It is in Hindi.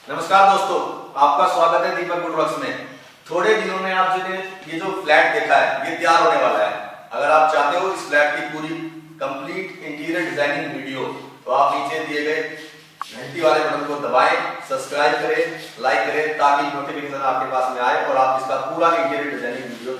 नमस्कार दोस्तों, आपका स्वागत है दीपक वुडवर्क्स में। थोड़े दिनों में आपने ये जो फ्लैट देखा है ये तैयार होने वाला है। अगर आप चाहते हो इस फ्लैट की पूरी कंप्लीट इंटीरियर डिजाइनिंग वीडियो तो आप नीचे दिए गए घंटी वाले बटन को दबाएं, सब्सक्राइब करें, लाइक करें ताकि नोटिफिकेशन आपके पास में आए और आप इसका पूरा इंटीरियर डिजाइनिंग वीडियो